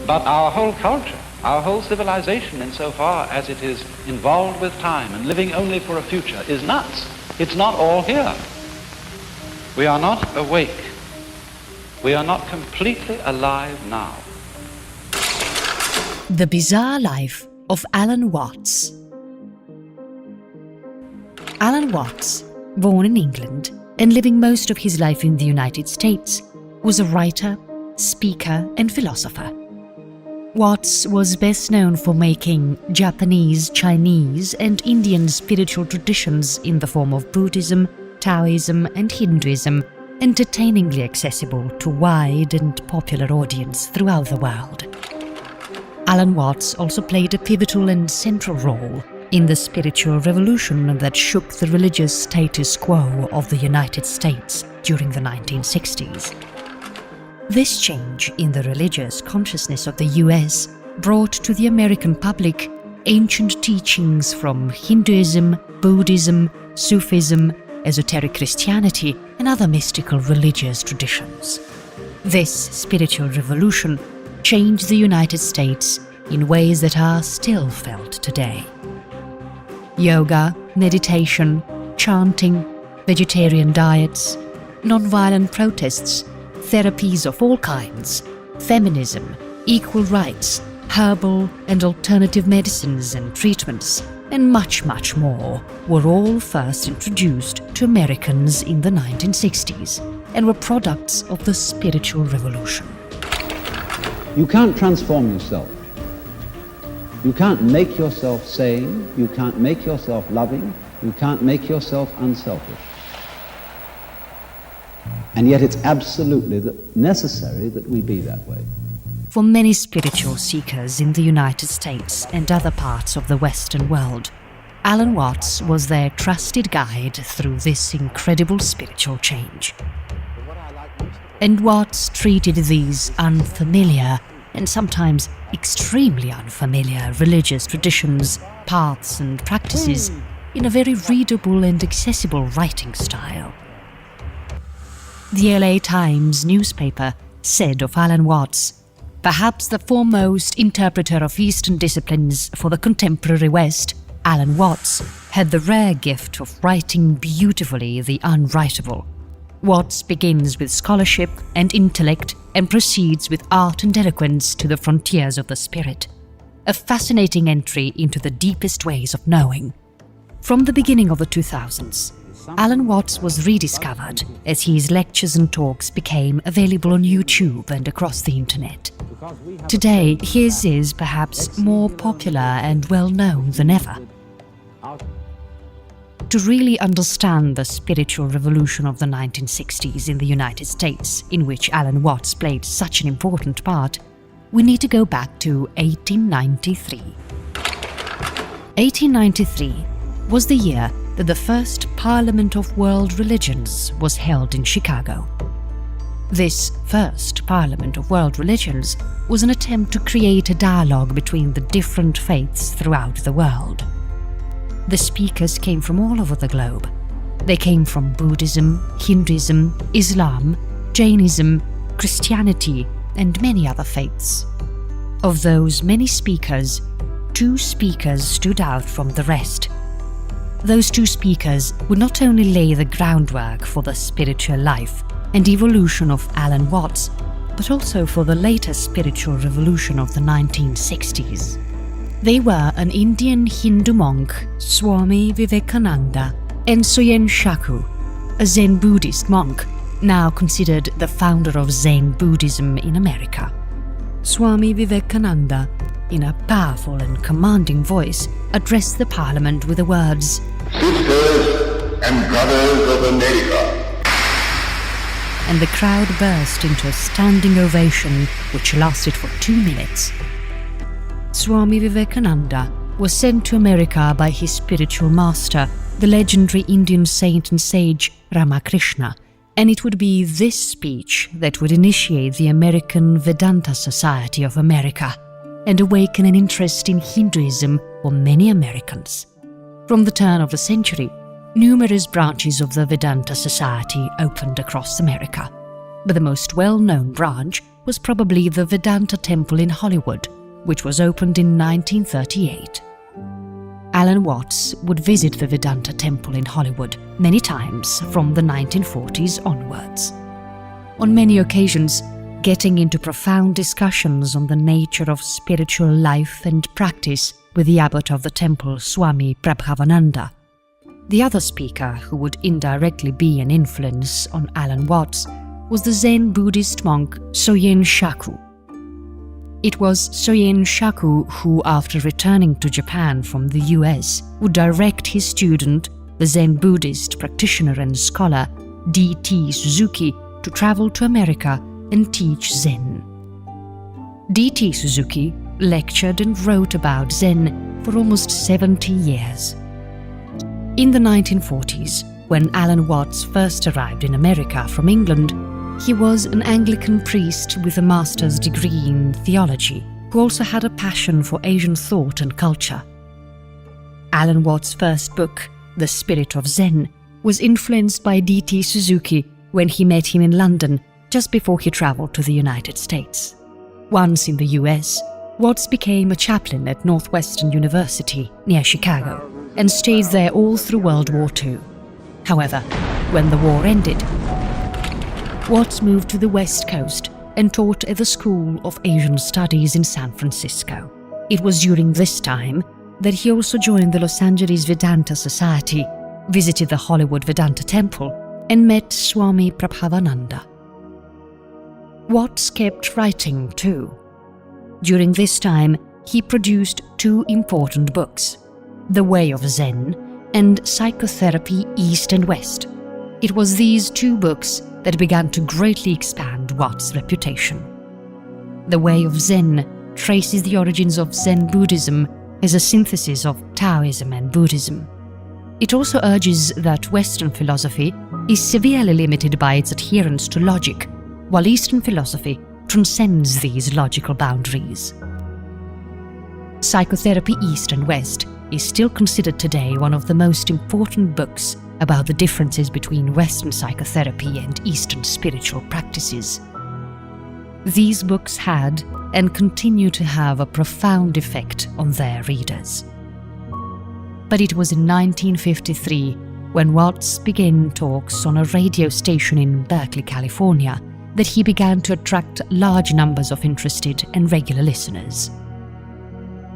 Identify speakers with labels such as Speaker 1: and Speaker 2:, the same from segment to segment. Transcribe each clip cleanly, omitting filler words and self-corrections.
Speaker 1: But our whole culture, our whole civilization, insofar as it is involved with time and living only for a future, is nuts. It's not all here. We are not awake. We are not completely alive now.
Speaker 2: The Bizarre Life of Alan Watts. Alan Watts, born in England and living most of his life in the United States, was a writer, speaker and philosopher. Watts was best known for making Japanese, Chinese and Indian spiritual traditions in the form of Buddhism, Taoism and Hinduism entertainingly accessible to wide and popular audience throughout the world. Alan Watts also played a pivotal and central role in the spiritual revolution that shook the religious status quo of the United States during the 1960s. This change in the religious consciousness of the US brought to the American public ancient teachings from Hinduism, Buddhism, Sufism, esoteric Christianity, and other mystical religious traditions. This spiritual revolution changed the United States in ways that are still felt today. Yoga, meditation, chanting, vegetarian diets, non-violent protests, therapies of all kinds, feminism, equal rights, herbal and alternative medicines and treatments, and much, much more were all first introduced to Americans in the 1960s and were products of the spiritual revolution.
Speaker 3: You can't transform yourself. You can't make yourself sane, you can't make yourself loving, you can't make yourself unselfish. And yet it's absolutely necessary that we be that way.
Speaker 2: For many spiritual seekers in the United States and other parts of the Western world, Alan Watts was their trusted guide through this incredible spiritual change. And Watts treated these unfamiliar and sometimes extremely unfamiliar religious traditions, paths and practices in a very readable and accessible writing style. The LA Times newspaper said of Alan Watts, "Perhaps the foremost interpreter of Eastern disciplines for the contemporary West, Alan Watts had the rare gift of writing beautifully the unwritable. Watts begins with scholarship and intellect and proceeds with art and eloquence to the frontiers of the spirit. A fascinating entry into the deepest ways of knowing." From the beginning of the 2000s, Alan Watts was rediscovered as his lectures and talks became available on YouTube and across the internet. Today, his is perhaps more popular and well-known than ever. To really understand the spiritual revolution of the 1960s in the United States, in which Alan Watts played such an important part, we need to go back to 1893. 1893 was the year that the first Parliament of World Religions was held in Chicago. This first Parliament of World Religions was an attempt to create a dialogue between the different faiths throughout the world. The speakers came from all over the globe. They came from Buddhism, Hinduism, Islam, Jainism, Christianity, and many other faiths. Of those many speakers, 2 speakers stood out from the rest. Those 2 speakers would not only lay the groundwork for the spiritual life and evolution of Alan Watts, but also for the later spiritual revolution of the 1960s. They were an Indian Hindu monk, Swami Vivekananda, and Soyen Shaku, a Zen Buddhist monk, now considered the founder of Zen Buddhism in America. Swami Vivekananda, in a powerful and commanding voice, addressed the Parliament with the words,
Speaker 4: "Sisters and brothers of America."
Speaker 2: And the crowd burst into a standing ovation which lasted for 2 minutes. Swami Vivekananda was sent to America by his spiritual master, the legendary Indian saint and sage Ramakrishna, and it would be this speech that would initiate the American Vedanta Society of America and awaken an interest in Hinduism for many Americans. From the turn of the century, numerous branches of the Vedanta Society opened across America, but the most well-known branch was probably the Vedanta Temple in Hollywood, which was opened in 1938. Alan Watts would visit the Vedanta Temple in Hollywood many times from the 1940s onwards. On many occasions, getting into profound discussions on the nature of spiritual life and practice with the abbot of the temple, Swami Prabhavananda. The other speaker who would indirectly be an influence on Alan Watts was the Zen Buddhist monk Soyen Shaku. It was Soyen Shaku who, after returning to Japan from the US, would direct his student, the Zen Buddhist practitioner and scholar D.T. Suzuki, to travel to America and teach Zen. D.T. Suzuki lectured and wrote about Zen for almost 70 years. In the 1940s, when Alan Watts first arrived in America from England, he was an Anglican priest with a master's degree in theology, who also had a passion for Asian thought and culture. Alan Watts' first book, The Spirit of Zen, was influenced by D.T. Suzuki when he met him in London just before he travelled to the United States. Once in the US, Watts became a chaplain at Northwestern University near Chicago and stayed there all through World War II. However, when the war ended, Watts moved to the West Coast and taught at the School of Asian Studies in San Francisco. It was during this time that he also joined the Los Angeles Vedanta Society, visited the Hollywood Vedanta Temple, and met Swami Prabhavananda. Watts kept writing too. During this time, he produced two important books, The Way of Zen and Psychotherapy East and West. It was these two books that began to greatly expand Watts' reputation. The Way of Zen traces the origins of Zen Buddhism as a synthesis of Taoism and Buddhism. It also urges that Western philosophy is severely limited by its adherence to logic, while Eastern philosophy transcends these logical boundaries. Psychotherapy East and West is still considered today one of the most important books about the differences between Western psychotherapy and Eastern spiritual practices. These books had and continue to have a profound effect on their readers. But it was in 1953 when Watts began talks on a radio station in Berkeley, California, that he began to attract large numbers of interested and regular listeners.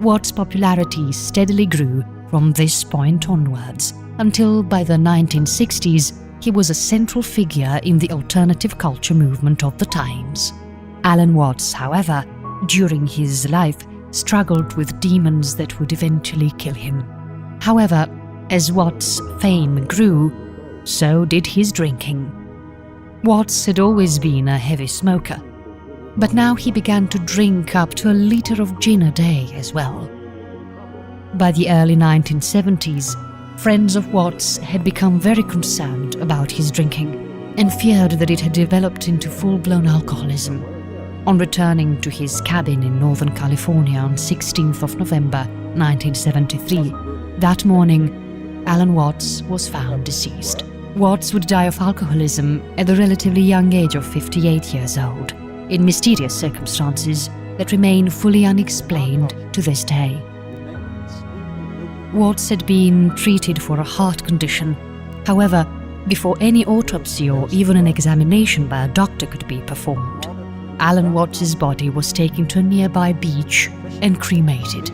Speaker 2: Watts' popularity steadily grew from this point onwards, until by the 1960s he was a central figure in the alternative culture movement of the times. Alan Watts, however, during his life struggled with demons that would eventually kill him. However, as Watts' fame grew, so did his drinking. Watts had always been a heavy smoker, but now he began to drink up to a liter of gin a day as well. By the early 1970s, friends of Watts had become very concerned about his drinking and feared that it had developed into full-blown alcoholism. On returning to his cabin in Northern California on 16th of November 1973, that morning, Alan Watts was found deceased. Watts would die of alcoholism at the relatively young age of 58 years old, in mysterious circumstances that remain fully unexplained to this day. Watts had been treated for a heart condition. However, before any autopsy or even an examination by a doctor could be performed, Alan Watts' body was taken to a nearby beach and cremated.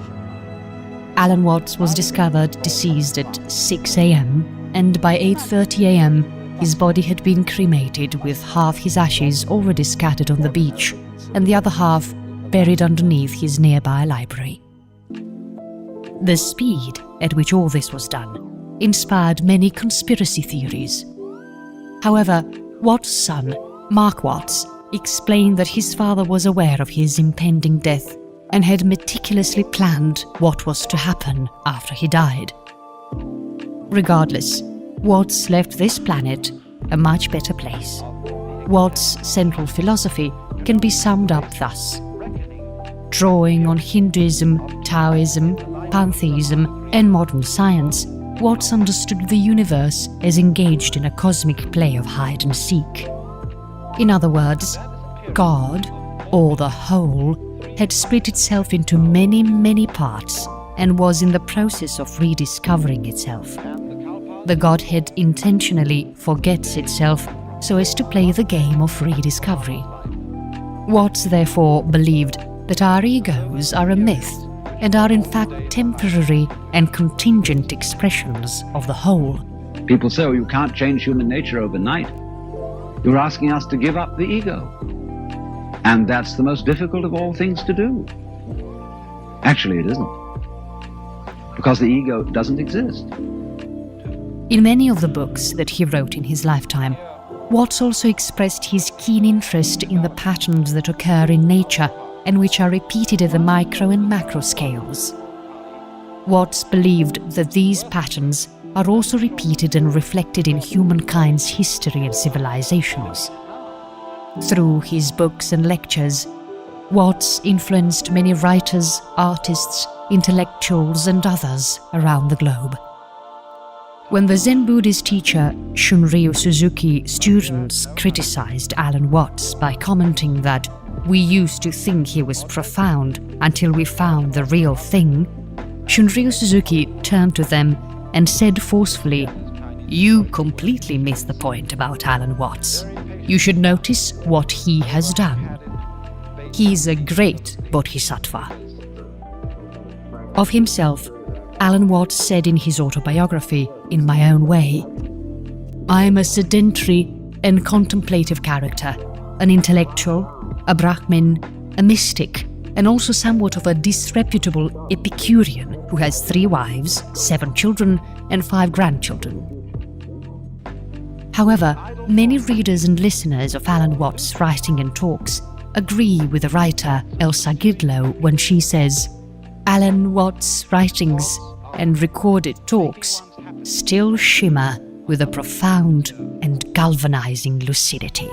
Speaker 2: Alan Watts was discovered deceased at 6 a.m. and by 8:30 a.m. his body had been cremated with half his ashes already scattered on the beach and the other half buried underneath his nearby library. The speed at which all this was done inspired many conspiracy theories. However, Watts' son, Mark Watts, explained that his father was aware of his impending death and had meticulously planned what was to happen after he died. Regardless, Watts left this planet a much better place. Watts' central philosophy can be summed up thus. Drawing on Hinduism, Taoism, pantheism, and modern science, Watts understood the universe as engaged in a cosmic play of hide and seek. In other words, God, or the whole, had split itself into many, many parts and was in the process of rediscovering itself. The Godhead intentionally forgets itself so as to play the game of rediscovery. Watts therefore believed that our egos are a myth and are in fact temporary and contingent expressions of the whole.
Speaker 3: People say, oh, you can't change human nature overnight. You're asking us to give up the ego. And that's the most difficult of all things to do. Actually, it isn't. Because the ego doesn't exist.
Speaker 2: In many of the books that he wrote in his lifetime, Watts also expressed his keen interest in the patterns that occur in nature and which are repeated at the micro and macro scales. Watts believed that these patterns are also repeated and reflected in humankind's history and civilizations. Through his books and lectures, Watts influenced many writers, artists, intellectuals and others around the globe. When the Zen Buddhist teacher Shunryu Suzuki's students criticized Alan Watts by commenting that we used to think he was profound until we found the real thing, Shunryu Suzuki turned to them and said forcefully, "You completely missed the point about Alan Watts. You should notice what he has done. He is a great bodhisattva." Of himself, Alan Watts said in his autobiography, In My Own Way, "I am a sedentary and contemplative character, an intellectual, a Brahmin, a mystic, and also somewhat of a disreputable Epicurean who has 3 wives, 7 children, and 5 grandchildren." However, many readers and listeners of Alan Watts' writing and talks agree with the writer Elsa Gidlow when she says, Alan Watts' writings and recorded talks still shimmer with a profound and galvanizing lucidity.